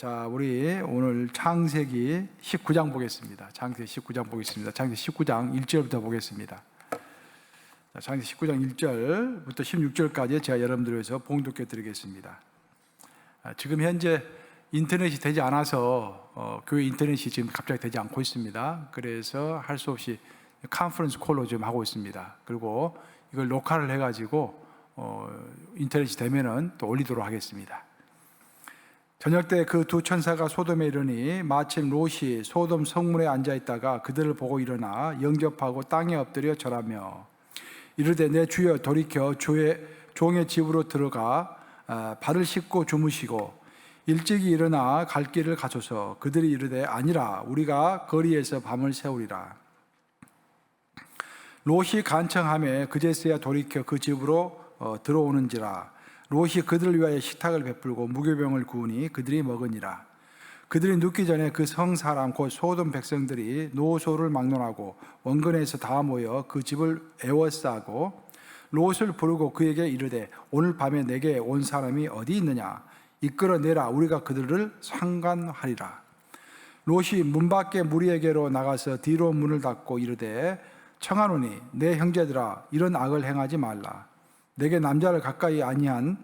자, 우리 오늘 창세기 19장 보겠습니다. 창세기 19장 보겠습니다. 창세기 19장 1절부터 보겠습니다. 자, 창세기 19장 1절부터 16절까지 제가 여러분들을 위해서 봉독해 드리겠습니다. 지금 현재 인터넷이 되지 않아서 교회 인터넷이 지금 갑자기 되지 않고 있습니다. 그래서 할 수 없이 컨퍼런스 콜로 지금 하고 있습니다. 그리고 이걸 녹화를 해가지고 인터넷이 되면은 또 올리도록 하겠습니다. 저녁 때 그 두 천사가 소돔에 이르니 마침 롯이 소돔 성문에 앉아 있다가 그들을 보고 일어나 영접하고 땅에 엎드려 절하며 이르되 내 주여 돌이켜 종의 집으로 들어가 발을 씻고 주무시고 일찍이 일어나 갈 길을 가소서. 그들이 이르되 아니라 우리가 거리에서 밤을 새우리라. 롯이 간청하매 그제서야 돌이켜 그 집으로 들어오는지라. 롯이 그들을 위하여 식탁을 베풀고 무교병을 구우니 그들이 먹으니라. 그들이 눕기 전에 그 성 사람 곧 소돔 백성들이 노소를 막론하고 원근에서 다 모여 그 집을 에워싸고 롯을 부르고 그에게 이르되 오늘 밤에 내게 온 사람이 어디 있느냐 이끌어내라. 우리가 그들을 상관하리라. 롯이 문 밖에 무리에게로 나가서 뒤로 문을 닫고 이르되 청하노니 내 형제들아 이런 악을 행하지 말라. 내게 남자를 가까이 아니한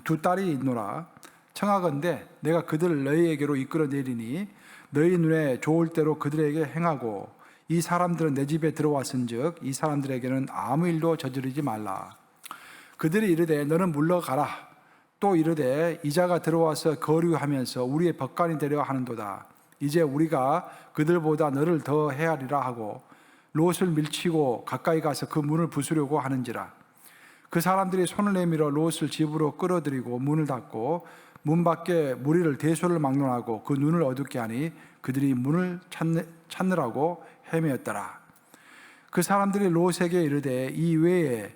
두 딸이 있노라. 청하건대 내가 그들을 너희에게로 이끌어내리니 너희 눈에 좋을 대로 그들에게 행하고 이 사람들은 내 집에 들어왔은즉 이 사람들에게는 아무 일도 저지르지 말라. 그들이 이르되 너는 물러가라. 또 이르되 이자가 들어와서 거류하면서 우리의 법관이 되려 하는도다. 이제 우리가 그들보다 너를 더 헤아리라 하고 롯을 밀치고 가까이 가서 그 문을 부수려고 하는지라. 그 사람들이 손을 내밀어 롯을 집으로 끌어들이고 문을 닫고 문 밖에 무리를 대소를 막론하고 그 눈을 어둡게 하니 그들이 문을 찾느라고 헤매었더라. 그 사람들이 롯에게 이르되 이 외에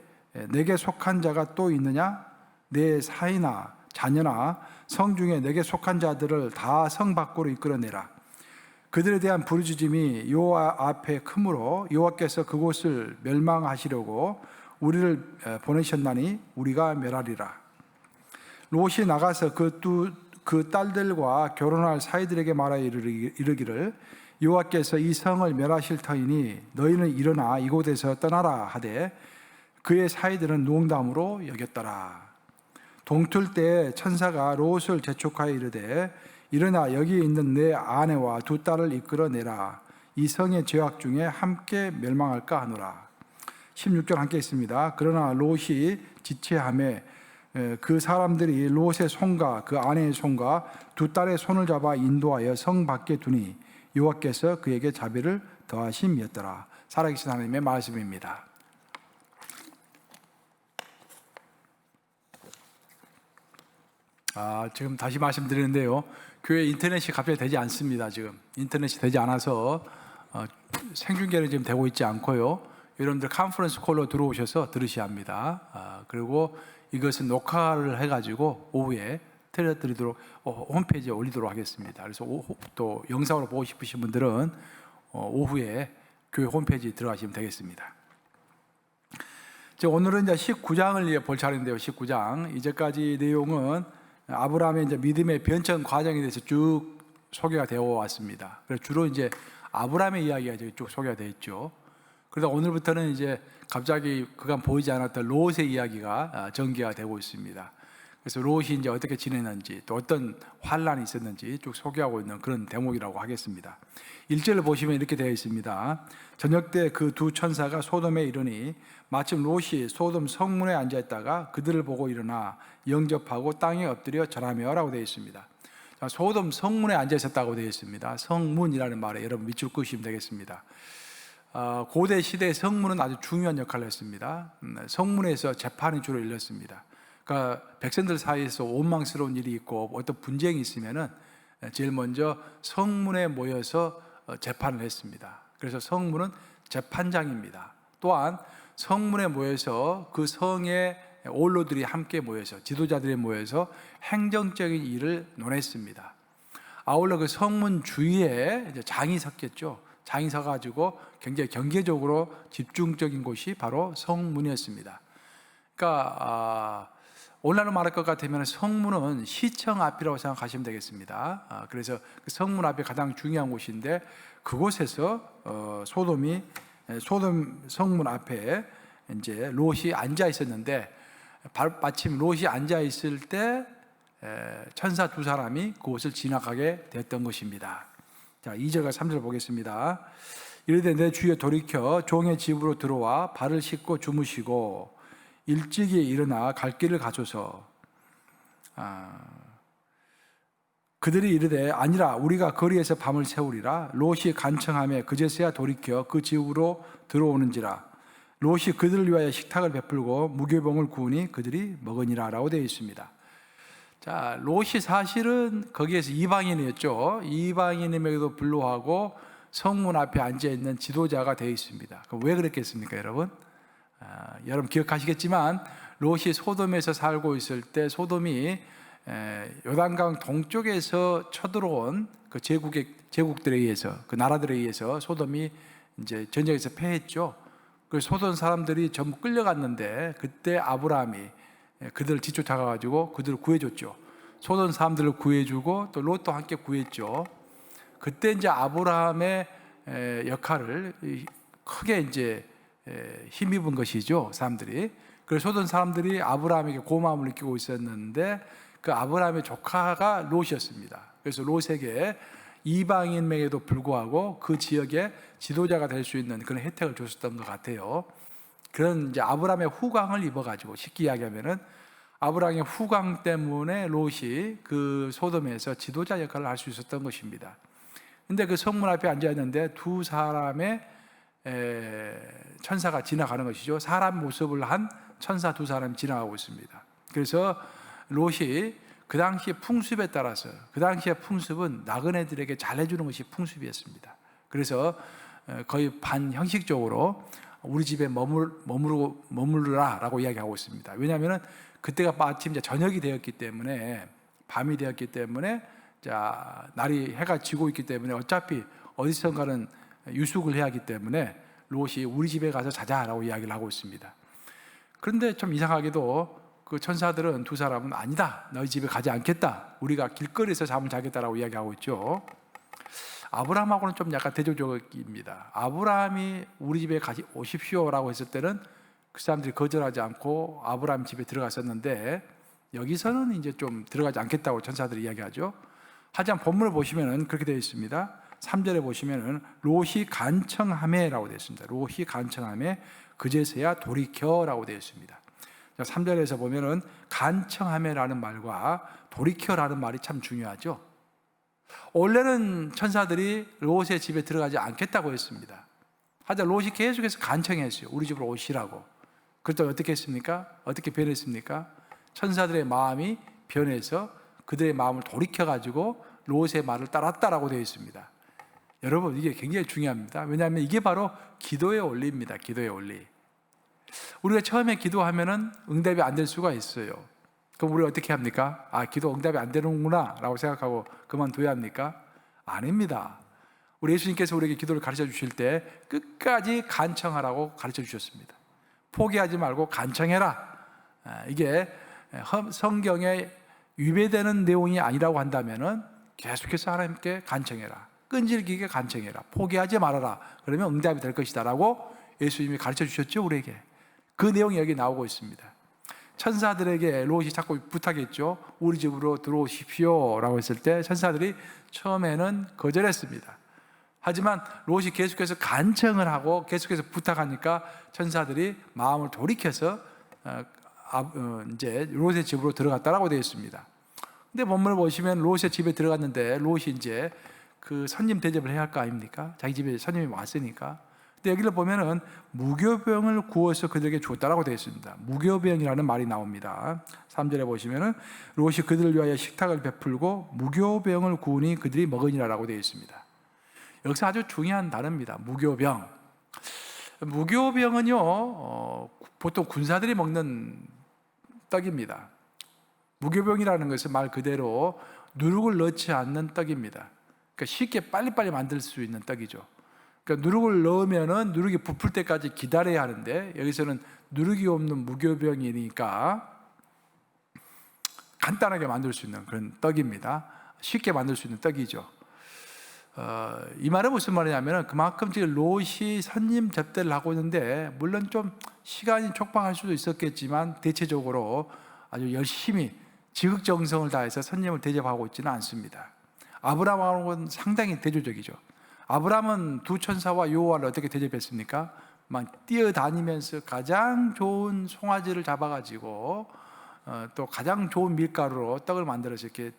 내게 속한 자가 또 있느냐? 내 사이나 자녀나 성 중에 내게 속한 자들을 다 성 밖으로 이끌어내라. 그들에 대한 부르짖음이 여호와 앞에 크므로 여호와께서 그곳을 멸망하시려고 우리를 보내셨나니 우리가 멸하리라. 롯이 나가서 그 딸들과 결혼할 사이들에게 말하여 이르기를 여호와께서 이 성을 멸하실 터이니 너희는 일어나 이곳에서 떠나라 하되 그의 사이들은 농담으로 여겼더라. 동틀 때 천사가 롯을 재촉하여 이르되 일어나 여기 있는 내 아내와 두 딸을 이끌어내라. 이 성의 죄악 중에 함께 멸망할까 하노라. 16절 함께 있습니다. 그러나 롯이 지체하며 그 사람들이 롯의 손과 그 아내의 손과 두 딸의 손을 잡아 인도하여 성 밖에 두니 여호와께서 그에게 자비를 더하심이었더라. 살아계신 하나님의 말씀입니다. 지금 다시 말씀드리는데요. 교회 인터넷이 갑자기 되지 않습니다. 지금 인터넷이 되지 않아서 생중계는 지금 되고 있지 않고요. 여러분들 컨퍼런스 콜로 들어오셔서 들으셔야 합니다. 그리고 이것은 녹화를 해가지고 오후에 틀어드리도록 홈페이지에 올리도록 하겠습니다. 그래서 또 영상으로 보고 싶으신 분들은 오후에 교회 홈페이지에 들어가시면 되겠습니다. 오늘은 이제 19장을 볼 차례인데요. 19장 이제까지 내용은 아브라함의 이제 믿음의 변천 과정에 대해서 쭉 소개가 되어 왔습니다. 그래서 주로 이제 아브라함의 이야기가 쭉 소개가 되어 있죠. 그러다 오늘부터는 이제 갑자기 그간 보이지 않았던 롯의 이야기가 전개가 되고 있습니다. 그래서 롯이 이제 어떻게 지내는지 또 어떤 환란이 있었는지 쭉 소개하고 있는 그런 대목이라고 하겠습니다. 1절을 보시면 이렇게 되어 있습니다. 저녁 때 그 두 천사가 소돔에 이르니 마침 롯이 소돔 성문에 앉아 있다가 그들을 보고 일어나 영접하고 땅에 엎드려 절하며 라고 되어 있습니다. 자, 소돔 성문에 앉아 있었다고 되어 있습니다. 성문이라는 말에 여러분 밑줄 그으시면 되겠습니다. 고대 시대 성문은 아주 중요한 역할을 했습니다. 성문에서 재판이 주로 열렸습니다. 그러니까 백성들 사이에서 원망스러운 일이 있고 어떤 분쟁이 있으면은 제일 먼저 성문에 모여서 재판을 했습니다. 그래서 성문은 재판장입니다. 또한 성문에 모여서 그 성의 원로들이 함께 모여서 지도자들이 모여서 행정적인 일을 논했습니다. 아울러 그 성문 주위에 이제 장이 섰겠죠. 장이 서가지고 굉장히 경제적으로 집중적인 곳이 바로 성문이었습니다. 그러니까 오늘날로 말할 것 같으면 성문은 시청 앞이라고 생각하시면 되겠습니다. 그래서 그 성문 앞이 가장 중요한 곳인데 그곳에서 소돔 성문 앞에 이제 롯이 앉아 있었는데 마침 롯이 앉아 있을 때 천사 두 사람이 그곳을 지나가게 됐던 것입니다. 자, 2절과 3절 보겠습니다. 이르되 내 주여 돌이켜 종의 집으로 들어와 발을 씻고 주무시고 일찍이 일어나 갈 길을 가소서. 그들이 이르되 아니라 우리가 거리에서 밤을 새우리라. 롯이 간청하며 그제서야 돌이켜 그 집으로 들어오는지라. 롯이 그들을 위하여 식탁을 베풀고 무교병을 구우니 그들이 먹으니라 라고 되어 있습니다. 자, 롯이 사실은 거기에서 이방인이었죠. 이방인임에도 불구하고 성문 앞에 앉아 있는 지도자가 되어 있습니다. 그럼 왜 그랬겠습니까, 여러분? 여러분 기억하시겠지만 롯이 소돔에서 살고 있을 때 소돔이 요단강 동쪽에서 쳐들어온 그 제국들에 의해서, 그 나라들에 의해서 소돔이 이제 전쟁에서 패했죠. 그 소돔 사람들이 전부 끌려갔는데 그때 아브라함이 그들을 뒤쫓아가가지고 그들을 구해줬죠. 소돔 사람들을 구해주고 또 롯도 함께 구했죠. 그때 이제 아브라함의 역할을 크게 이제 힘입은 것이죠, 사람들이. 그래서 소돔 사람들이 아브라함에게 고마움을 느끼고 있었는데 그 아브라함의 조카가 롯이었습니다. 그래서 롯에게 이방인에게도 불구하고 그 지역의 지도자가 될 수 있는 그런 혜택을 줬었던 것 같아요. 그런 이제 아브라함의 후광을 입어가지고 쉽게 이야기하면은 아브라함의 후광 때문에 롯이 그 소돔에서 지도자 역할을 할 수 있었던 것입니다. 근데 그 성문 앞에 앉아 있는데 두 사람의 천사가 지나가는 것이죠. 사람 모습을 한 천사 두 사람이 지나가고 있습니다. 그래서 롯이 그 당시의 풍습에 따라서, 그 당시의 풍습은 나그네들에게 잘해주는 것이 풍습이었습니다. 그래서 거의 반형식적으로 우리 집에 머무르라 라고 이야기하고 있습니다. 왜냐하면 그때가 마침 이제 저녁이 되었기 때문에, 밤이 되었기 때문에, 자, 해가 지고 있기 때문에 어차피 어디선가는 유숙을 해야 하기 때문에 롯이 우리 집에 가서 자자라고 이야기를 하고 있습니다. 그런데 좀 이상하게도 그 천사들은 두 사람은 아니다, 너희 집에 가지 않겠다, 우리가 길거리에서 잠을 자겠다라고 이야기하고 있죠. 아브라함하고는 좀 약간 대조적입니다. 아브라함이 우리 집에 오십시오라고 했을 때는 그 사람들이 거절하지 않고 아브라함 집에 들어갔었는데 여기서는 이제 좀 들어가지 않겠다고 천사들이 이야기하죠. 하지만 본문을 보시면은 그렇게 되어 있습니다. 3절에 보시면은 롯이 간청하매라고 되어 있습니다. 롯이 간청하매 그제서야 돌이켜라고 되어 있습니다. 3절에서 보면은 간청하매라는 말과 돌이켜라는 말이 참 중요하죠. 원래는 천사들이 롯의 집에 들어가지 않겠다고 했습니다. 하지만 롯이 계속해서 간청했어요. 우리 집으로 오시라고. 그랬더니 어떻게 했습니까? 어떻게 변했습니까? 천사들의 마음이 변해서 그들의 마음을 돌이켜가지고 롯의 말을 따랐다라고 되어 있습니다. 여러분, 이게 굉장히 중요합니다. 왜냐하면 이게 바로 기도의 원리입니다. 기도의 원리. 우리가 처음에 기도하면은 응답이 안 될 수가 있어요. 그럼 우리가 어떻게 합니까? 기도 응답이 안 되는구나 라고 생각하고 그만둬야 합니까? 아닙니다. 우리 예수님께서 우리에게 기도를 가르쳐 주실 때 끝까지 간청하라고 가르쳐 주셨습니다. 포기하지 말고 간청해라. 이게 성경에 위배되는 내용이 아니라고 한다면은 계속해서 하나님께 간청해라. 끈질기게 간청해라. 포기하지 말아라. 그러면 응답이 될 것이다 라고 예수님이 가르쳐 주셨죠, 우리에게. 그 내용이 여기 나오고 있습니다. 천사들에게 롯이 자꾸 부탁했죠. 우리 집으로 들어오십시오 라고 했을 때 천사들이 처음에는 거절했습니다. 하지만 롯이 계속해서 간청을 하고 계속해서 부탁하니까 천사들이 마음을 돌이켜서 이제 롯의 집으로 들어갔다라고 되어 있습니다. 근데 본문을 보시면 롯의 집에 들어갔는데 롯이 이제 그 손님 대접을 해야 할 거 아닙니까? 자기 집에 손님이 왔으니까. 근데 여기를 보면은 무교병을 구워서 그들에게 주었다라고 되어 있습니다. 무교병이라는 말이 나옵니다. 3절에 보시면은 롯이 그들을 위하여 식탁을 베풀고 무교병을 구우니 그들이 먹으니라라고 되어 있습니다. 여기서 아주 중요한 단어입니다. 무교병. 무교병은요, 보통 군사들이 먹는 떡입니다. 무교병이라는 것은 말 그대로 누룩을 넣지 않는 떡입니다. 그러니까 쉽게 빨리빨리 만들 수 있는 떡이죠. 그러니까 누룩을 넣으면은 누룩이 부풀 때까지 기다려야 하는데 여기서는 누룩이 없는 무교병이니까 간단하게 만들 수 있는 그런 떡입니다. 쉽게 만들 수 있는 떡이죠. 이 말은 무슨 말이냐면 그만큼 지금 롯이 손님 접대를 하고 있는데, 물론 좀 시간이 촉박할 수도 있었겠지만 대체적으로 아주 열심히 지극정성을 다해서 손님을 대접하고 있지는 않습니다. 아브라함은 상당히 대조적이죠. 아브라함은 두 천사와 여호와를 어떻게 대접했습니까? 막 뛰어다니면서 가장 좋은 송아지를 잡아가지고 또 가장 좋은 밀가루로 떡을 만들어서 이렇게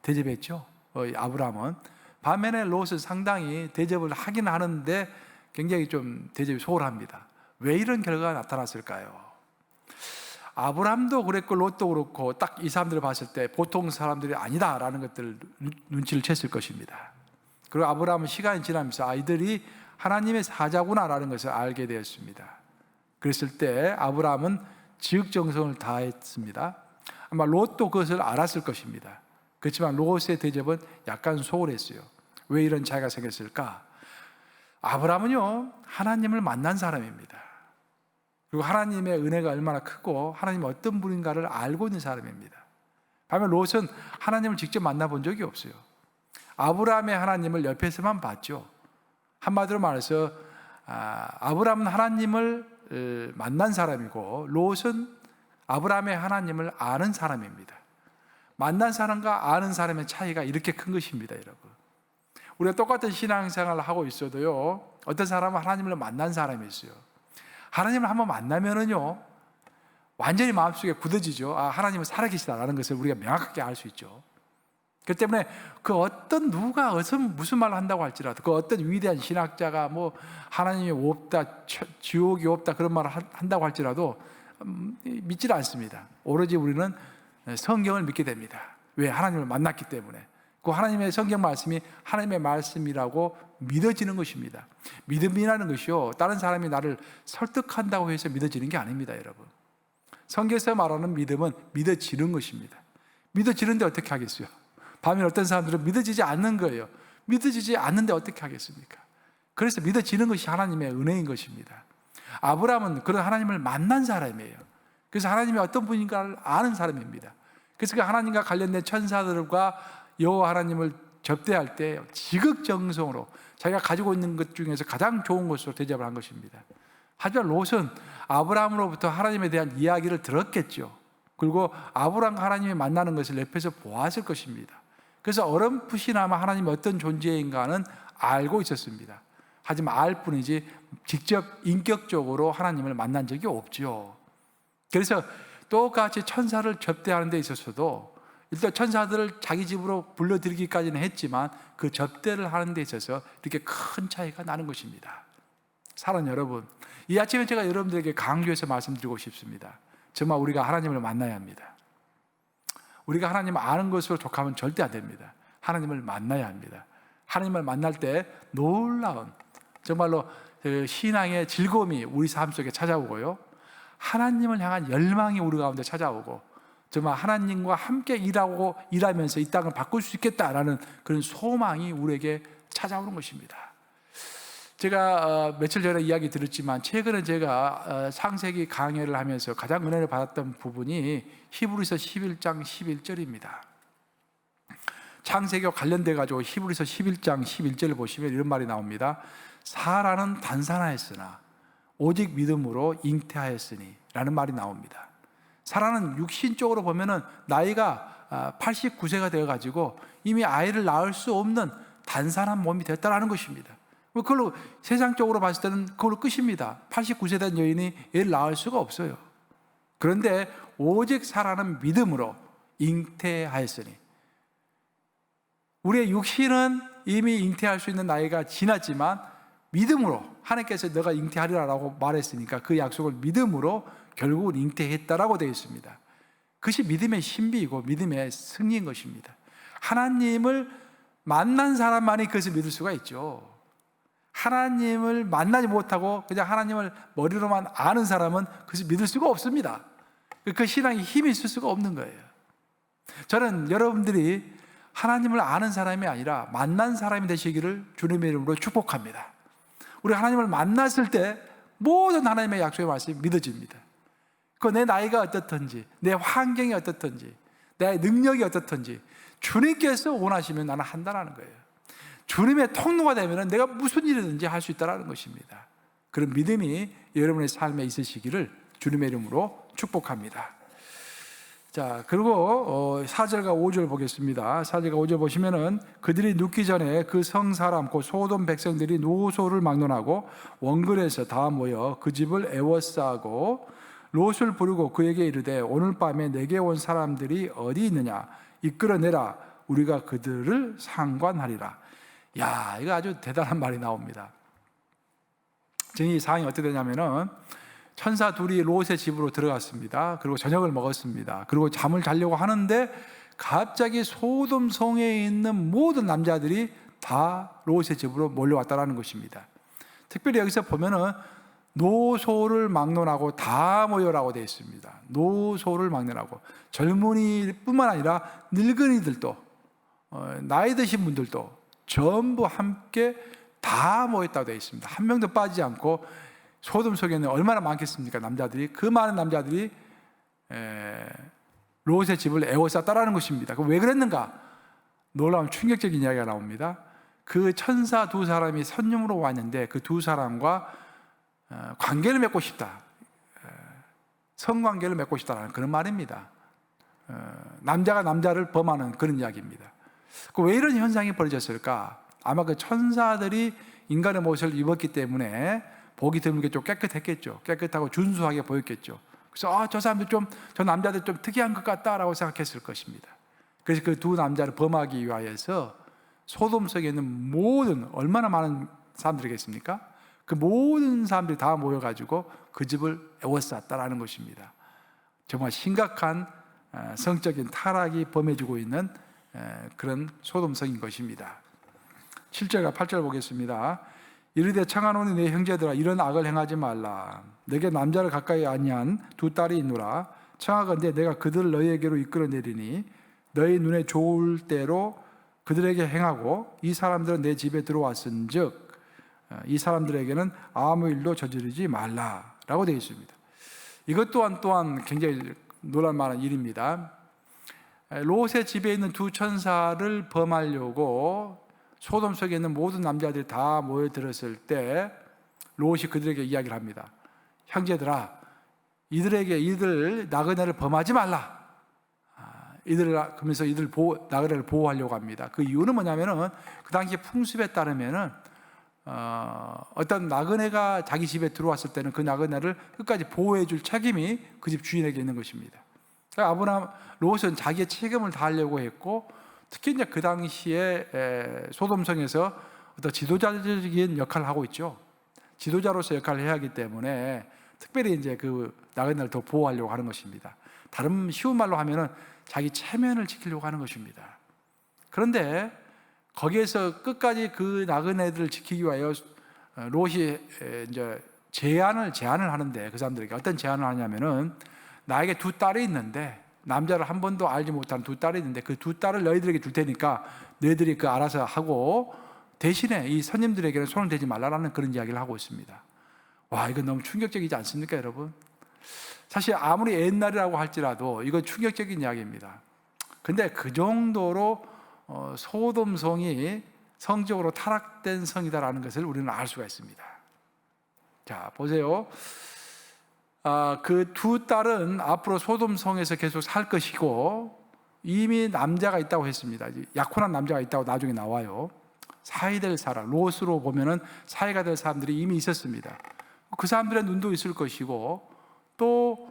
대접했죠. 아브라함은. 반면에 롯은 상당히 대접을 하긴 하는데 굉장히 좀 대접이 소홀합니다. 왜 이런 결과가 나타났을까요? 아브라함도 그랬고 롯도 그렇고 딱 이 사람들을 봤을 때 보통 사람들이 아니다라는 것들을 눈치를 챘을 것입니다. 그리고 아브라함은 시간이 지나면서 아이들이 하나님의 사자구나라는 것을 알게 되었습니다. 그랬을 때 아브라함은 지극정성을 다했습니다. 아마 롯도 그것을 알았을 것입니다. 그렇지만 롯의 대접은 약간 소홀했어요. 왜 이런 차이가 생겼을까? 아브라함은요, 하나님을 만난 사람입니다. 그리고 하나님의 은혜가 얼마나 크고 하나님이 어떤 분인가를 알고 있는 사람입니다. 반면 롯은 하나님을 직접 만나본 적이 없어요. 아브라함의 하나님을 옆에서만 봤죠. 한마디로 말해서 아브라함은 하나님을 만난 사람이고 롯은 아브라함의 하나님을 아는 사람입니다. 만난 사람과 아는 사람의 차이가 이렇게 큰 것입니다, 여러분. 우리가 똑같은 신앙생활을 하고 있어도요, 어떤 사람은 하나님을 만난 사람이 있어요. 하나님을 한번 만나면은요, 완전히 마음속에 굳어지죠. 하나님은 살아계시다라는 것을 우리가 명확하게 알 수 있죠. 그렇기 때문에 그 어떤 누가 무슨 말을 한다고 할지라도, 그 어떤 위대한 신학자가 뭐 하나님이 없다, 지옥이 없다 그런 말을 한다고 할지라도 믿질 않습니다. 오로지 우리는 성경을 믿게 됩니다. 왜? 하나님을 만났기 때문에. 그 하나님의 성경 말씀이 하나님의 말씀이라고 믿어지는 것입니다. 믿음이라는 것이요, 다른 사람이 나를 설득한다고 해서 믿어지는 게 아닙니다, 여러분. 성경에서 말하는 믿음은 믿어지는 것입니다. 믿어지는데 어떻게 하겠어요? 반면 어떤 사람들은 믿어지지 않는 거예요. 믿어지지 않는데 어떻게 하겠습니까? 그래서 믿어지는 것이 하나님의 은혜인 것입니다. 아브라함은 그런 하나님을 만난 사람이에요. 그래서 하나님이 어떤 분인가를 아는 사람입니다. 그래서 그 하나님과 관련된 천사들과 여호와 하나님을 접대할 때 지극정성으로 자기가 가지고 있는 것 중에서 가장 좋은 것으로 대접을 한 것입니다. 하지만 롯은 아브라함으로부터 하나님에 대한 이야기를 들었겠죠. 그리고 아브라함과 하나님이 만나는 것을 옆에서 보았을 것입니다. 그래서 어렴풋이나마 하나님이 어떤 존재인가는 알고 있었습니다. 하지만 알 뿐이지 직접 인격적으로 하나님을 만난 적이 없죠. 그래서 똑같이 천사를 접대하는 데 있어서도 일단 천사들을 자기 집으로 불러들이기까지는 했지만 그 접대를 하는 데 있어서 이렇게 큰 차이가 나는 것입니다. 사랑하는 여러분, 이 아침에 제가 여러분들에게 강조해서 말씀드리고 싶습니다. 정말 우리가 하나님을 만나야 합니다. 우리가 하나님을 아는 것으로 족하면 절대 안 됩니다. 하나님을 만나야 합니다. 하나님을 만날 때 놀라운 정말로 신앙의 즐거움이 우리 삶 속에 찾아오고요, 하나님을 향한 열망이 우리 가운데 찾아오고, 정말 하나님과 함께 일하면서 이 땅을 바꿀 수 있겠다라는 그런 소망이 우리에게 찾아오는 것입니다. 제가 며칠 전에 이야기 드렸지만 최근에 제가 창세기 강해를 하면서 가장 은혜를 받았던 부분이 히브리서 11장 11절입니다. 창세기와 관련돼 가지고 히브리서 11장 11절을 보시면 이런 말이 나옵니다. 사라는 단산하였으나 오직 믿음으로 잉태하였으니 라는 말이 나옵니다. 사라는 육신적으로 보면은 나이가 89세가 되어 가지고 이미 아이를 낳을 수 없는 단산한 몸이 됐다라는 것입니다. 그걸로 세상적으로 봤을 때는 그걸로 끝입니다. 89세 된 여인이 애를 낳을 수가 없어요. 그런데 오직 사라는 믿음으로 잉태하였으니, 우리의 육신은 이미 잉태할 수 있는 나이가 지났지만 믿음으로 하나님께서 너가 잉태하리라고 말했으니까 그 약속을 믿음으로 결국은 잉태했다라고 되어 있습니다. 그것이 믿음의 신비이고 믿음의 승리인 것입니다. 하나님을 만난 사람만이 그것을 믿을 수가 있죠. 하나님을 만나지 못하고 그냥 하나님을 머리로만 아는 사람은 그것을 믿을 수가 없습니다. 그 신앙에 힘이 있을 수가 없는 거예요. 저는 여러분들이 하나님을 아는 사람이 아니라 만난 사람이 되시기를 주님의 이름으로 축복합니다. 우리 하나님을 만났을 때 모든 하나님의 약속의 말씀이 믿어집니다. 그 내 나이가 어떻든지, 내 환경이 어떻든지, 내 능력이 어떻든지 주님께서 원하시면 나는 한다는 거예요. 주님의 통로가 되면 내가 무슨 일이든지 할 수 있다는 것입니다. 그런 믿음이 여러분의 삶에 있으시기를 주님의 이름으로 축복합니다. 자, 그리고 4절과 5절 보겠습니다. 4절과 5절 보시면은 그들이 눕기 전에 그 성 사람 곧 소돔 백성들이 노소를 막론하고 원근에서 다 모여 그 집을 애워싸고 롯을 부르고 그에게 이르되 오늘 밤에 내게 온 사람들이 어디 있느냐 이끌어내라 우리가 그들을 상관하리라. 야, 이거 아주 대단한 말이 나옵니다. 지금 이 상황이 어떻게 되냐면은 천사 둘이 롯의 집으로 들어갔습니다. 그리고 저녁을 먹었습니다. 그리고 잠을 자려고 하는데 갑자기 소돔 성에 있는 모든 남자들이 다 롯의 집으로 몰려왔다는 것입니다. 특별히 여기서 보면은 노소를 막론하고 다 모여라고 되어 있습니다. 노소를 막론하고 젊은이뿐만 아니라 늙은이들도 나이 드신 분들도 전부 함께 다 모였다고 되어 있습니다. 한 명도 빠지지 않고 소돔 속에는 얼마나 많겠습니까? 남자들이. 그 많은 남자들이 롯의 집을 에워쌌다라는 것입니다. 왜 그랬는가? 놀라운 충격적인 이야기가 나옵니다. 그 천사 두 사람이 선녀로 왔는데 그 두 사람과 관계를 맺고 싶다. 성관계를 맺고 싶다라는 그런 말입니다. 남자가 남자를 범하는 그런 이야기입니다. 왜 이런 현상이 벌어졌을까? 아마 그 천사들이 인간의 모습을 입었기 때문에 보기 드물게 좀 깨끗했겠죠. 깨끗하고 준수하게 보였겠죠. 그래서 저 사람들 저 남자들 좀 특이한 것 같다라고 생각했을 것입니다. 그래서 그 두 남자를 범하기 위하여서 소돔 속에 있는 모든 얼마나 많은 사람들이겠습니까? 그 모든 사람들이 다 모여가지고 그 집을 에워쌌다라는 것입니다. 정말 심각한 성적인 타락이 범해지고 있는 그런 소돔성인 것입니다. 7절과 8절 보겠습니다. 이르되 청하노니 내 형제들아 이런 악을 행하지 말라. 내게 남자를 가까이 아니한 두 딸이 있노라. 청하건대 내가 그들을 너희에게로 이끌어내리니 너희 눈에 좋을 대로 그들에게 행하고 이 사람들은 내 집에 들어왔은즉 이 사람들에게는 아무 일도 저지르지 말라라고 되어 있습니다. 이것 또한 굉장히 놀랄 만한 일입니다. 롯의 집에 있는 두 천사를 범하려고 소돔 속에 있는 모든 남자들이 다 모여들었을 때 롯이 그들에게 이야기를 합니다. 형제들아, 이들 나그네를 범하지 말라. 그러면서 나그네를 보호하려고 합니다. 그 이유는 뭐냐면은 그 당시 풍습에 따르면은 어떤 나그네가 자기 집에 들어왔을 때는 그 나그네를 끝까지 보호해 줄 책임이 그 집 주인에게 있는 것입니다. 그러니까 롯은 자기의 책임을 다하려고 했고 특히 이제 그 당시에 소돔성에서 어떤 지도자적인 역할을 하고 있죠. 지도자로서 역할을 해야 하기 때문에 특별히 이제 그 나그네를 더 보호하려고 하는 것입니다. 다른 쉬운 말로 하면은 자기 체면을 지키려고 하는 것입니다. 그런데 거기에서 끝까지 그 나그네들을 지키기 위하여 롯이 이제 제안을 하는데 그 사람들에게 어떤 제안을 하냐면은 나에게 두 딸이 있는데 남자를 한 번도 알지 못하는 두 딸이 있는데 그 두 딸을 너희들에게 줄 테니까 너희들이 그 알아서 하고 대신에 이 손님들에게는 손을 대지 말라라는 그런 이야기를 하고 있습니다. 와, 이건 너무 충격적이지 않습니까, 여러분? 사실 아무리 옛날이라고 할지라도 이건 충격적인 이야기입니다. 근데 그 정도로 소돔성이 성적으로 타락된 성이다라는 것을 우리는 알 수가 있습니다. 자, 보세요. 그 두 딸은 앞으로 소돔성에서 계속 살 것이고 이미 남자가 있다고 했습니다. 약혼한 남자가 있다고 나중에 나와요. 사이 될 사람, 롯으로 보면은 사이가 될 사람들이 이미 있었습니다. 그 사람들의 눈도 있을 것이고 또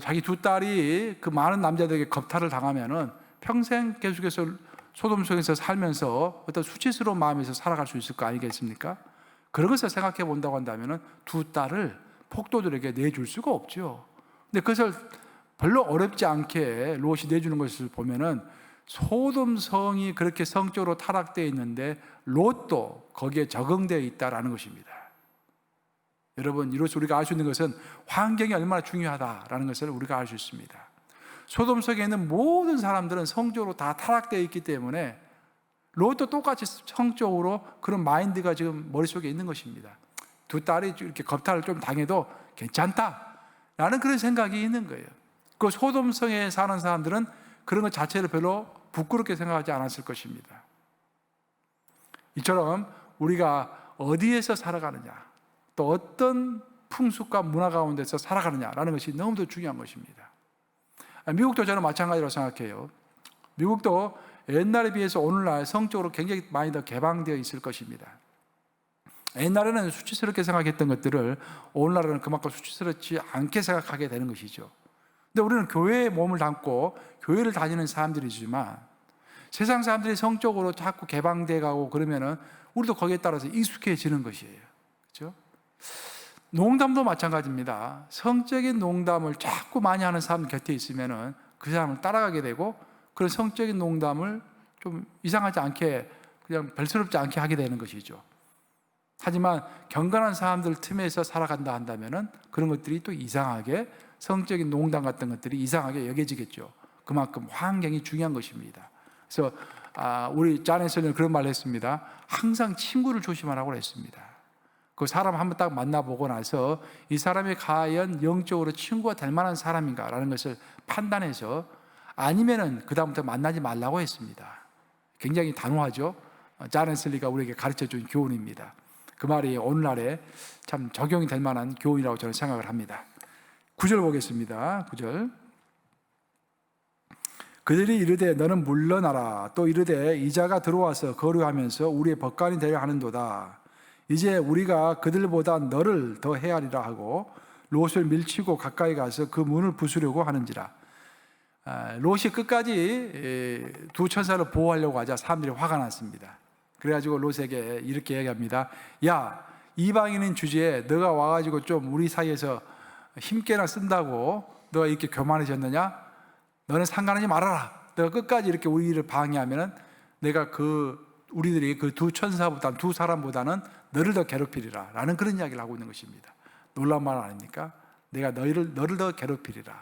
자기 두 딸이 그 많은 남자들에게 겁탈을 당하면은 평생 계속해서 소돔성에서 살면서 어떤 수치스러운 마음에서 살아갈 수 있을 거 아니겠습니까? 그런 것을 생각해 본다고 한다면은 두 딸을 폭도들에게 내줄 수가 없죠. 근데 그것을 별로 어렵지 않게 롯이 내주는 것을 보면은 소돔성이 그렇게 성적으로 타락되어 있는데 롯도 거기에 적응되어 있다라는 것입니다. 여러분, 이로써 우리가 알 수 있는 것은 환경이 얼마나 중요하다라는 것을 우리가 알 수 있습니다. 소돔 속에 있는 모든 사람들은 성적으로 다 타락되어 있기 때문에 롯도 똑같이 성적으로 그런 마인드가 지금 머릿속에 있는 것입니다. 두 딸이 이렇게 겁탈을 좀 당해도 괜찮다라는 그런 생각이 있는 거예요. 그 소돔성에 사는 사람들은 그런 것 자체를 별로 부끄럽게 생각하지 않았을 것입니다. 이처럼 우리가 어디에서 살아가느냐, 또 어떤 풍습과 문화 가운데서 살아가느냐라는 것이 너무도 중요한 것입니다. 미국도 저는 마찬가지로 생각해요. 미국도 옛날에 비해서 오늘날 성적으로 굉장히 많이 더 개방되어 있을 것입니다. 옛날에는 수치스럽게 생각했던 것들을 오늘날은 그만큼 수치스럽지 않게 생각하게 되는 것이죠. 근데 우리는 교회에 몸을 담고 교회를 다니는 사람들이지만 세상 사람들이 성적으로 자꾸 개방돼 가고 그러면은 우리도 거기에 따라서 익숙해지는 것이에요. 그렇죠? 농담도 마찬가지입니다. 성적인 농담을 자꾸 많이 하는 사람 곁에 있으면은 그 사람을 따라가게 되고 그런 성적인 농담을 좀 이상하지 않게 그냥 별스럽지 않게 하게 되는 것이죠. 하지만 경건한 사람들 틈에서 살아간다 한다면은 그런 것들이 또 이상하게 성적인 농담 같은 것들이 이상하게 여겨지겠죠. 그만큼 환경이 중요한 것입니다. 그래서 우리 자네스는 그런 말을 했습니다. 항상 친구를 조심하라고 했습니다. 그 사람 한번 딱 만나보고 나서 이 사람이 과연 영적으로 친구가 될 만한 사람인가라는 것을 판단해서 아니면은 그 다음부터 만나지 말라고 했습니다. 굉장히 단호하죠. 자네슬리가 우리에게 가르쳐준 교훈입니다. 그 말이 오늘날에 참 적용이 될 만한 교훈이라고 저는 생각을 합니다. 9절 보겠습니다. 9절. 그들이 이르되 너는 물러나라. 또 이르되 이자가 들어와서 거류하면서 우리의 법관이 되려 하는도다. 이제 우리가 그들보다 너를 더 헤아리라 하고 롯을 밀치고 가까이 가서 그 문을 부수려고 하는지라. 롯이 끝까지 두 천사를 보호하려고 하자 사람들이 화가 났습니다. 그래가지고 롯에게 이렇게 얘기합니다. 야, 이방인인 주제에 너가 와가지고 좀 우리 사이에서 힘께나 쓴다고 너가 이렇게 교만해졌느냐? 너는 상관하지 말아라. 너가 끝까지 이렇게 우리를 방해하면은 내가 우리들이 그 두 천사보다 두 사람보다는 너를 더 괴롭히리라 라는 그런 이야기를 하고 있는 것입니다. 놀라운 말 아닙니까? 내가 너를 더 괴롭히리라.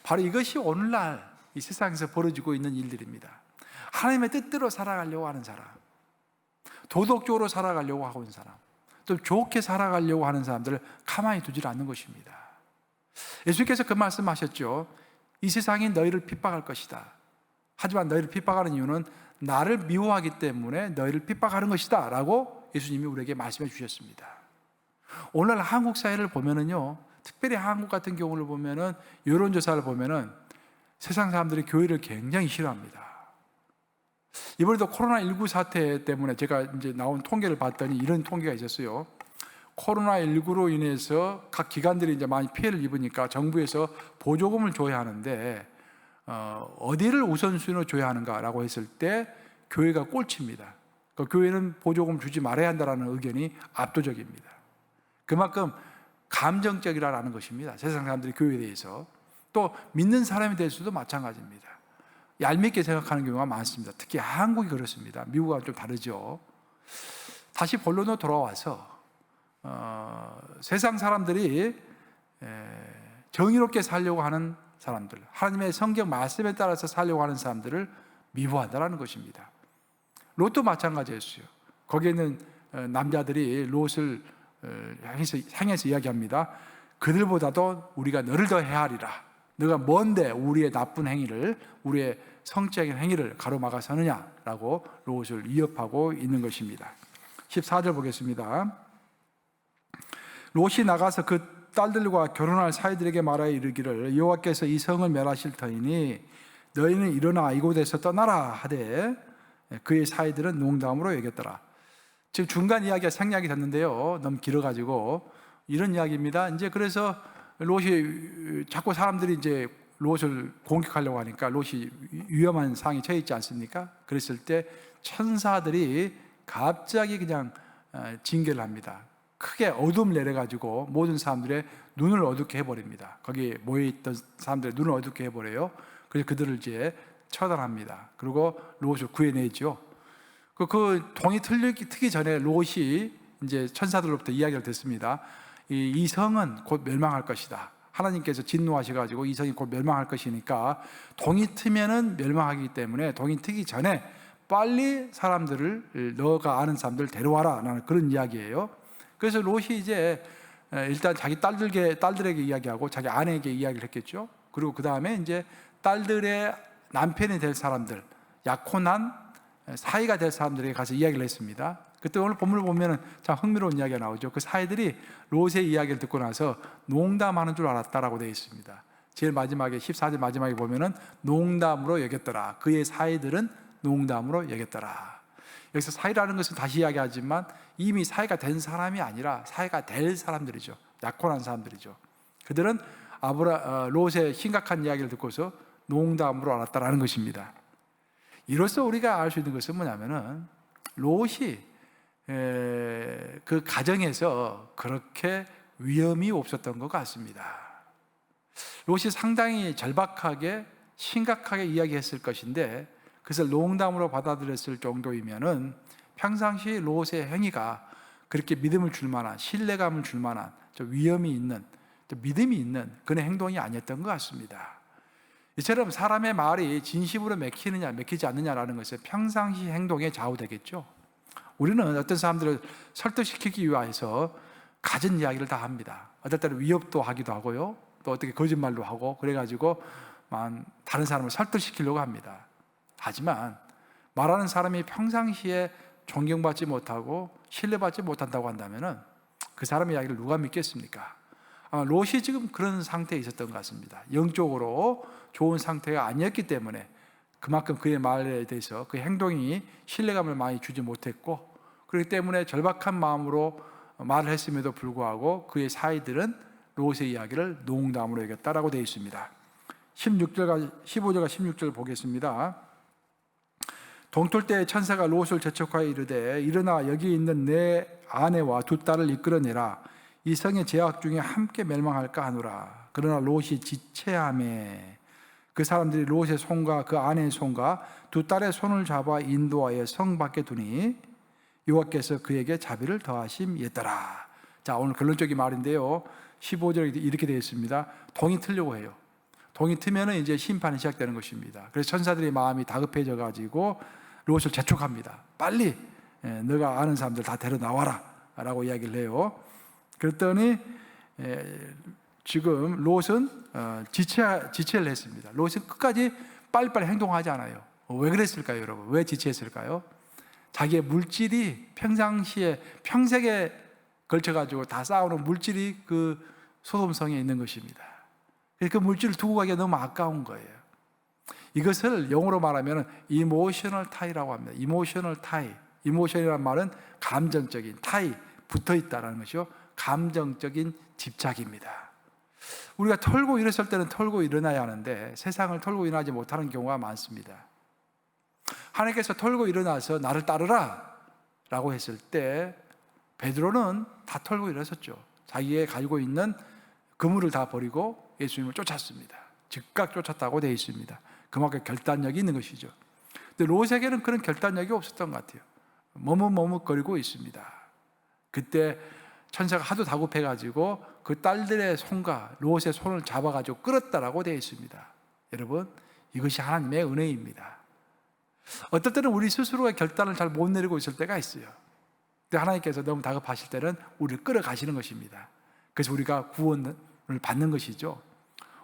바로 이것이 오늘날 이 세상에서 벌어지고 있는 일들입니다. 하나님의 뜻대로 살아가려고 하는 사람, 도덕적으로 살아가려고 하고 있는 사람, 좀 좋게 살아가려고 하는 사람들을 가만히 두질 않는 것입니다. 예수께서 그 말씀하셨죠. 이 세상이 너희를 핍박할 것이다. 하지만 너희를 핍박하는 이유는 나를 미워하기 때문에 너희를 핍박하는 것이다 라고 예수님이 우리에게 말씀해 주셨습니다. 오늘날 한국 사회를 보면은요, 특별히 한국 같은 경우를 보면은 여론조사를 보면은 세상 사람들이 교회를 굉장히 싫어합니다. 이번에도 코로나19 사태 때문에 제가 이제 나온 통계를 봤더니 이런 통계가 있었어요. 코로나19로 인해서 각 기관들이 이제 많이 피해를 입으니까 정부에서 보조금을 줘야 하는데 어디를 우선순위로 줘야 하는가라고 했을 때 교회가 꼴찌입니다. 그러니까 교회는 보조금 주지 말아야 한다는 의견이 압도적입니다. 그만큼 감정적이라는 것입니다. 세상 사람들이 교회에 대해서. 또 믿는 사람에 대해서도 마찬가지입니다. 얄밉게 생각하는 경우가 많습니다. 특히 한국이 그렇습니다. 미국과 좀 다르죠. 다시 본론으로 돌아와서 세상 사람들이 정의롭게 살려고 하는 사람들, 하나님의 성경 말씀에 따라서 살려고 하는 사람들을 미워한다는 것입니다. 롯도 마찬가지였어요. 거기에 있는 남자들이 롯을 향해서 이야기합니다. 그들보다도 우리가 너를 더 헤아리라. 너가 뭔데 우리의 나쁜 행위를, 우리의 성적인 행위를 가로막아서느냐라고 롯을 위협하고 있는 것입니다. 14절 보겠습니다. 롯이 나가서 그 딸들과 결혼할 사이들에게 말하여 이르기를 여호와께서 이 성을 멸하실 터이니 너희는 일어나 이곳에서 떠나라 하되 그의 사이들은 농담으로 여겼더라. 지금 중간 이야기가 생략이 됐는데요. 너무 길어가지고 이런 이야기입니다. 이제 그래서 롯이 자꾸 사람들이 이제 롯을 공격하려고 하니까 롯이 위험한 상황에 처해 있지 않습니까? 그랬을 때 천사들이 갑자기 그냥 징계를 합니다. 크게 어둠을 내려가지고 모든 사람들의 눈을 어둡게 해버립니다. 거기에 모여있던 사람들의 눈을 어둡게 해버려요. 그래서 그들을 이제 처단합니다. 그리고 롯을 구해내죠. 그 동이 트기 전에 롯이 이제 천사들로부터 이야기를 듣습니다. 이 성은 곧 멸망할 것이다. 하나님께서 진노하셔가지고 이 성이 곧 멸망할 것이니까 동이 트면은 멸망하기 때문에 동이 트기 전에 빨리 사람들을 너가 아는 사람들 데려와라 라는 그런 이야기예요. 그래서 롯이 이제 일단 자기 딸들에게 이야기하고 자기 아내에게 이야기를 했겠죠. 그리고 그 다음에 이제 딸들의 남편이 될 사람들, 약혼한 사이가 될 사람들에게 가서 이야기를 했습니다. 그때 오늘 본문을 보면 참 흥미로운 이야기가 나오죠. 그 사이들이 롯의 이야기를 듣고 나서 농담하는 줄 알았다라고 되어 있습니다. 제일 마지막에 14절 마지막에 보면은 농담으로 여겼더라. 그의 사이들은 농담으로 여겼더라. 여기서 사이라는 것은 다시 이야기하지만 이미 사이가 된 사람이 아니라 사이가 될 사람들이죠. 약혼한 사람들이죠. 그들은 롯의 심각한 이야기를 듣고서 농담으로 알았다라는 것입니다. 이로써 우리가 알 수 있는 것은 뭐냐면은 롯이 그 가정에서 그렇게 위험이 없었던 것 같습니다. 롯이 상당히 절박하게 심각하게 이야기했을 것인데 그것을 농담으로 받아들였을 정도이면은 평상시 롯의 행위가 그렇게 믿음을 줄 만한, 신뢰감을 줄 만한, 위험이 있는, 믿음이 있는 그런 행동이 아니었던 것 같습니다. 이처럼 사람의 말이 진심으로 맥히느냐 맥히지 않느냐라는 것은 평상시 행동에 좌우되겠죠. 우리는 어떤 사람들을 설득시키기 위해서 가진 이야기를 다 합니다. 어떨 때는 위협도 하기도 하고요, 또 어떻게 거짓말도 하고 그래가지고 다른 사람을 설득시키려고 합니다. 하지만 말하는 사람이 평상시에 존경받지 못하고 신뢰받지 못한다고 한다면 그 사람의 이야기를 누가 믿겠습니까? 아마 롯이 지금 그런 상태에 있었던 것 같습니다. 영적으로 좋은 상태가 아니었기 때문에 그만큼 그의 말에 대해서 그 행동이 신뢰감을 많이 주지 못했고, 그렇기 때문에 절박한 마음으로 말을 했음에도 불구하고 그의 사이들은 롯의 이야기를 농담으로 여겼다라고 되어 있습니다. 15절과 16절 보겠습니다. 동틀 때에 천사가 롯을 재촉하여 이르되 일어나 여기 있는 내 아내와 두 딸을 이끌어내라. 이 성의 죄악 중에 함께 멸망할까 하노라. 그러나 롯이 지체하매 그 사람들이 롯의 손과 그 아내의 손과 두 딸의 손을 잡아 인도하여 성 밖에 두니 여호와께서 그에게 자비를 더하심이었더라. 자, 오늘 결론적인 말인데요. 15절에 이렇게 되어 있습니다. 동이 트려고 해요. 동이 트면은 이제 심판이 시작되는 것입니다. 그래서 천사들의 마음이 다급해져 가지고 롯을 재촉합니다. 빨리 너가 아는 사람들 다 데려 나와라 라고 이야기를 해요. 그랬더니 지금 롯은 지체를 했습니다. 롯은 끝까지 빨리빨리 행동하지 않아요. 왜 그랬을까요, 여러분? 왜 지체했을까요? 자기의 물질이 평상시에 평생에 걸쳐가지고 다 쌓아놓은 물질이 그 소돔성에 있는 것입니다. 그 물질을 두고 가기가 너무 아까운 거예요. 이것을 영어로 말하면 이모셔널 타이라고 합니다. 이모셔널 타이. 이모션이라는 말은 감정적인, 타이, 붙어있다는 것이요, 감정적인 집착입니다. 우리가 털고 일어설 때는 털고 일어나야 하는데 세상을 털고 일어나지 못하는 경우가 많습니다. 하나님께서 털고 일어나서 나를 따르라 라고 했을 때 베드로는 다 털고 일어섰죠. 자기의 가지고 있는 그물을 다 버리고 예수님을 쫓았습니다. 즉각 쫓았다고 되어 있습니다. 그만큼 결단력이 있는 것이죠. 근데 롯에게는 그런 결단력이 없었던 것 같아요. 머뭇머뭇거리고 있습니다. 그때 천사가 하도 다급해가지고 그 딸들의 손과 롯의 손을 잡아가지고 끌었다라고 되어 있습니다. 여러분, 이것이 하나님의 은혜입니다. 어떨 때는 우리 스스로가 결단을 잘 못 내리고 있을 때가 있어요. 근데 하나님께서 너무 다급하실 때는 우리를 끌어가시는 것입니다. 그래서 우리가 구원을 받는 것이죠.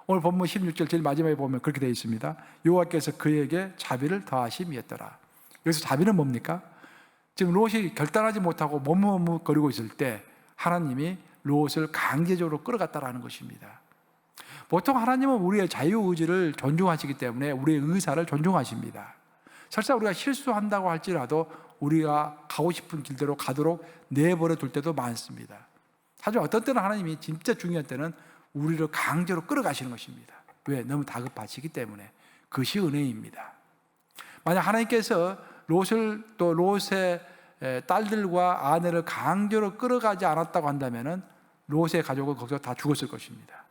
오늘 본문 16절 제일 마지막에 보면 그렇게 되어 있습니다. 여호와께서 그에게 자비를 더하심이었더라. 여기서 자비는 뭡니까? 지금 롯이 결단하지 못하고 머뭇머뭇거리고 있을 때 하나님이 롯을 강제적으로 끌어갔다라는 것입니다. 보통 하나님은 우리의 자유의지를 존중하시기 때문에 우리의 의사를 존중하십니다. 설사 우리가 실수한다고 할지라도 우리가 가고 싶은 길대로 가도록 내버려 둘 때도 많습니다. 하지만 어떤 때는 하나님이 진짜 중요한 때는 우리를 강제로 끌어가시는 것입니다. 왜? 너무 다급하시기 때문에. 그것이 은혜입니다. 만약 하나님께서 롯을 또 롯의 딸들과 아내를 강제로 끌어가지 않았다고 한다면 롯의 가족은 거기서 다 죽었을 것입니다.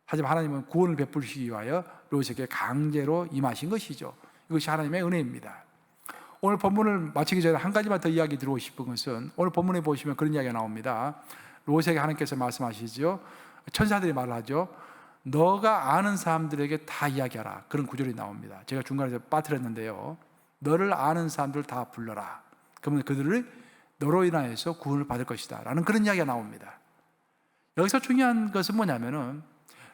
하지만 하나님은 구원을 베푸시기 위하여 롯에게 강제로 임하신 것이죠. 이것이 하나님의 은혜입니다. 오늘 본문을 마치기 전에 한 가지만 더 이야기 드리고 싶은 것은 오늘 본문에 보시면 그런 이야기가 나옵니다. 롯에게 하나님께서 말씀하시죠. 천사들이 말을 하죠. 너가 아는 사람들에게 다 이야기하라. 그런 구절이 나옵니다. 제가 중간에서 빠뜨렸는데요. 너를 아는 사람들 다 불러라. 그러면 그들을 너로 인하여서 구원을 받을 것이다 라는 그런 이야기가 나옵니다. 여기서 중요한 것은 뭐냐면은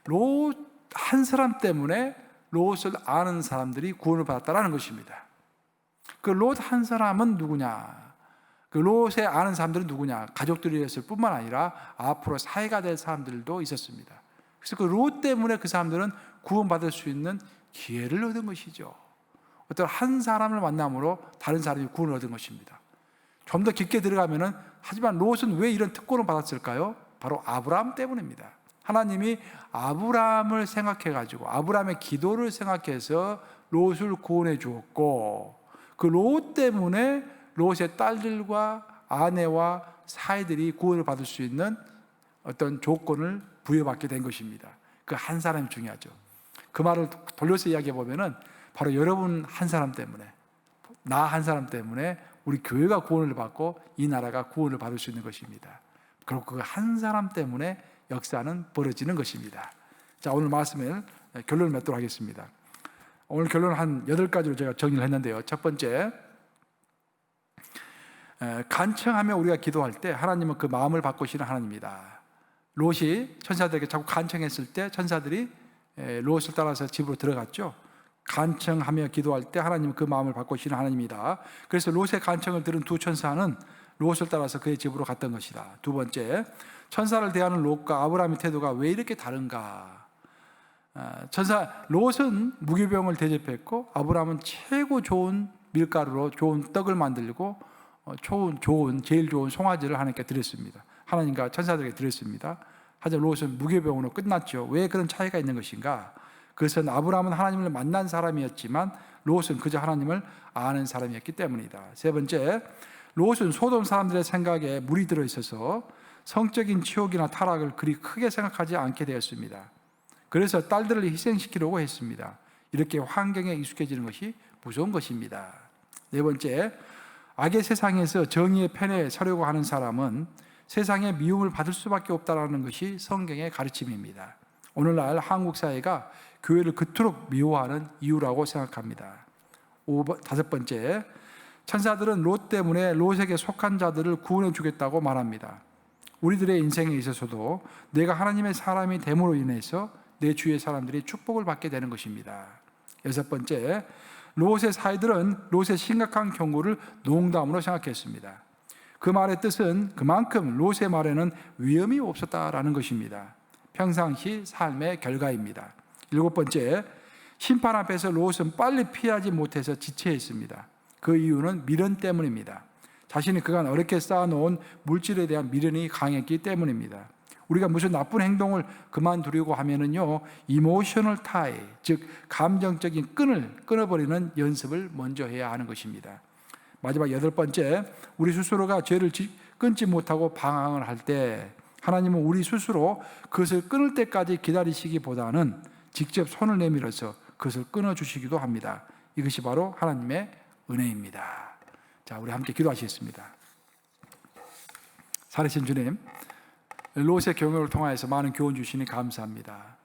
롯 한 사람 때문에 롯을 아는 사람들이 구원을 받았다라는 것입니다. 그 롯 한 사람은 누구냐? 그 롯에 아는 사람들은 누구냐? 가족들이었을 뿐만 아니라 앞으로 사회가 될 사람들도 있었습니다. 그래서 그 롯 때문에 그 사람들은 구원받을 수 있는 기회를 얻은 것이죠. 어떤 한 사람을 만남으로 다른 사람이 구원을 얻은 것입니다. 좀 더 깊게 들어가면은, 하지만 롯은 왜 이런 특권을 받았을까요? 바로 아브라함 때문입니다. 하나님이 아브라함을 생각해가지고 아브라함의 기도를 생각해서 롯을 구원해 주었고, 그 롯 때문에 롯의 딸들과 아내와 사이들이 구원을 받을 수 있는 어떤 조건을 부여받게 된 것입니다. 그 한 사람이 중요하죠. 그 말을 돌려서 이야기해 보면은, 바로 여러분 한 사람 때문에, 나 한 사람 때문에 우리 교회가 구원을 받고 이 나라가 구원을 받을 수 있는 것입니다. 그리고 그 한 사람 때문에 역사는 벌어지는 것입니다. 자, 오늘 말씀을 결론을 맺도록 하겠습니다. 오늘 결론은 한 8가지로 제가 정리를 했는데요. 첫 번째, 간청하며 우리가 기도할 때 하나님은 그 마음을 바꾸시는 하나님입니다. 롯이 천사들에게 자꾸 간청했을 때 천사들이 롯을 따라서 집으로 들어갔죠. 간청하며 기도할 때 하나님은 그 마음을 바꾸시는 하나님이다. 그래서 롯의 간청을 들은 두 천사는 롯을 따라서 그의 집으로 갔던 것이다. 두 번째, 천사를 대하는 롯과 아브라함의 태도가 왜 이렇게 다른가? 롯은 무교병을 대접했고, 아브라함은 최고 좋은 밀가루로 좋은 떡을 만들고 제일 좋은 송아지를 하나님께 드렸습니다. 하나님과 천사들에게 드렸습니다. 하지만 롯은 무교병으로 끝났죠. 왜 그런 차이가 있는 것인가? 그것은 아브라함은 하나님을 만난 사람이었지만 롯은 그저 하나님을 아는 사람이었기 때문이다. 세 번째, 롯은 소돔 사람들의 생각에 물이 들어있어서 성적인 치욕이나 타락을 그리 크게 생각하지 않게 되었습니다. 그래서 딸들을 희생시키려고 했습니다. 이렇게 환경에 익숙해지는 것이 무서운 것입니다. 네 번째, 악의 세상에서 정의의 편에 서려고 하는 사람은 세상의 미움을 받을 수밖에 없다는 것이 성경의 가르침입니다. 오늘날 한국 사회가 교회를 그토록 미워하는 이유라고 생각합니다. 다섯 번째, 천사들은 롯 때문에 롯에게 속한 자들을 구원해 주겠다고 말합니다. 우리들의 인생에 있어서도 내가 하나님의 사람이 됨으로 인해서 내 주위의 사람들이 축복을 받게 되는 것입니다. 여섯 번째, 롯의 사이들은 롯의 심각한 경고를 농담으로 생각했습니다. 그 말의 뜻은 그만큼 롯의 말에는 위험이 없었다라는 것입니다. 평상시 삶의 결과입니다. 일곱 번째, 심판 앞에서 롯은 빨리 피하지 못해서 지체했습니다. 그 이유는 미련 때문입니다. 자신이 그간 어렵게 쌓아놓은 물질에 대한 미련이 강했기 때문입니다. 우리가 무슨 나쁜 행동을 그만두려고 하면은요, 이모셔널 타이, 즉 감정적인 끈을 끊어버리는 연습을 먼저 해야 하는 것입니다. 마지막 여덟 번째, 우리 스스로가 죄를 끊지 못하고 방황을 할 때 하나님은 우리 스스로 그것을 끊을 때까지 기다리시기보다는 직접 손을 내밀어서 그것을 끊어주시기도 합니다. 이것이 바로 하나님의 은혜입니다. 자, 우리 함께 기도하시겠습니다. 살아계신 주님, 롯의 경험을 통하여서 많은 교훈 주시니 감사합니다.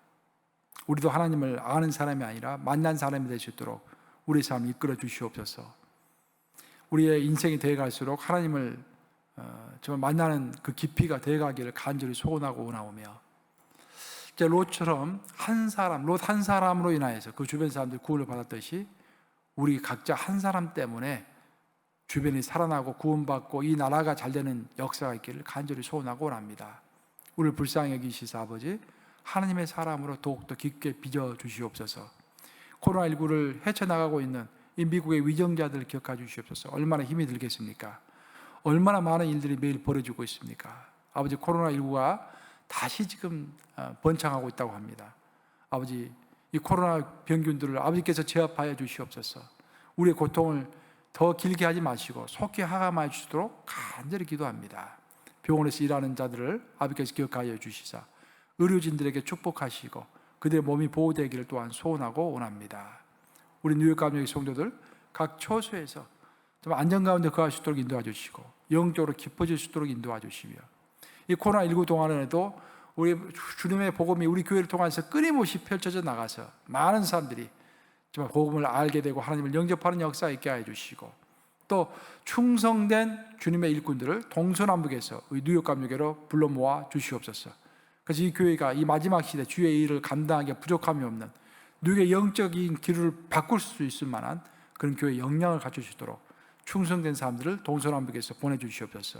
우리도 하나님을 아는 사람이 아니라 만난 사람이 될 수 있도록 우리 삶을 이끌어 주시옵소서. 우리의 인생이 되어갈수록 하나님을 정말 만나는 그 깊이가 되어가기를 간절히 소원하고 원하오며, 롯처럼 롯 한 사람으로 인하여서 그 주변 사람들이 구원을 받았듯이 우리 각자 한 사람 때문에 주변이 살아나고 구원받고 이 나라가 잘 되는 역사가 있기를 간절히 소원하고 원합니다. 우리를 불쌍히 여기시사 아버지, 하나님의 사람으로 더욱더 깊게 빚어 주시옵소서. 코로나19를 헤쳐나가고 있는 이 미국의 위정자들을 기억해 주시옵소서. 얼마나 힘이 들겠습니까? 얼마나 많은 일들이 매일 벌어지고 있습니까? 아버지, 코로나19가 다시 지금 번창하고 있다고 합니다. 아버지, 이 코로나 병균들을 아버지께서 제압하여 주시옵소서. 우리의 고통을 더 길게 하지 마시고 속히 하감하여 주시도록 간절히 기도합니다. 병원에서 일하는 자들을 아버지께서 기억하여 주시사 의료진들에게 축복하시고 그들의 몸이 보호되기를 또한 소원하고 원합니다. 우리 뉴욕감역의 성도들 각 처소에서 좀 안전 가운데 거할 수 있도록 인도해 주시고 영적으로 깊어질 수 있도록 인도해 주시며, 이 코로나19 동안에도 우리 주님의 복음이 우리 교회를 통해서 끊임없이 펼쳐져 나가서 많은 사람들이 정말 복음을 알게 되고 하나님을 영접하는 역사 있게 해 주시고, 또 충성된 주님의 일꾼들을 동서남북에서 뉴욕감역회로 불러 모아 주시옵소서. 그래서 이 교회가 이 마지막 시대 주의 일을 감당하기에 부족함이 없는 누구의 영적인 기류를 바꿀 수 있을 만한 그런 교회 역량을 갖추시도록 충성된 사람들을 동서남북에서 보내주시옵소서.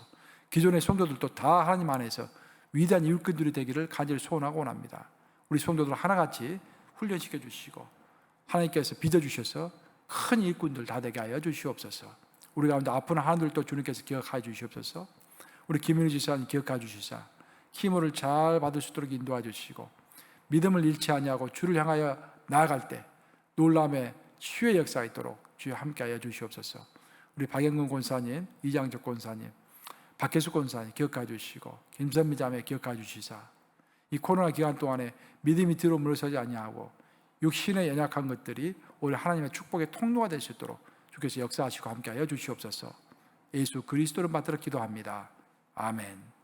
기존의 성도들도 다 하나님 안에서 위대한 일꾼들이 되기를 간절히 소원하고 원합니다. 우리 성도들 하나같이 훈련시켜 주시고 하나님께서 빚어주셔서 큰 일꾼들 다 되게 하여 주시옵소서. 우리 가운데 아픈 하나들도 주님께서 기억하여 주시옵소서. 우리 김윤희 지사님 기억하여 주시사 힘을 잘 받을 수 있도록 인도하여 주시고 믿음을 잃지 아니하고 주를 향하여 나아갈 때 놀라움의 치유의 역사가 있도록 주여 함께하여 주시옵소서. 우리 박영근 권사님, 이장적 권사님, 박혜숙 권사님 기억하여 주시고 김선미 자매 기억하여 주시사 이 코로나 기간 동안에 믿음이 뒤로 물러서지 아니하고 육신의 연약한 것들이 오히려 하나님의 축복의 통로가 될 수 있도록 주께서 역사하시고 함께하여 주시옵소서. 예수 그리스도를 받들어 기도합니다. 아멘.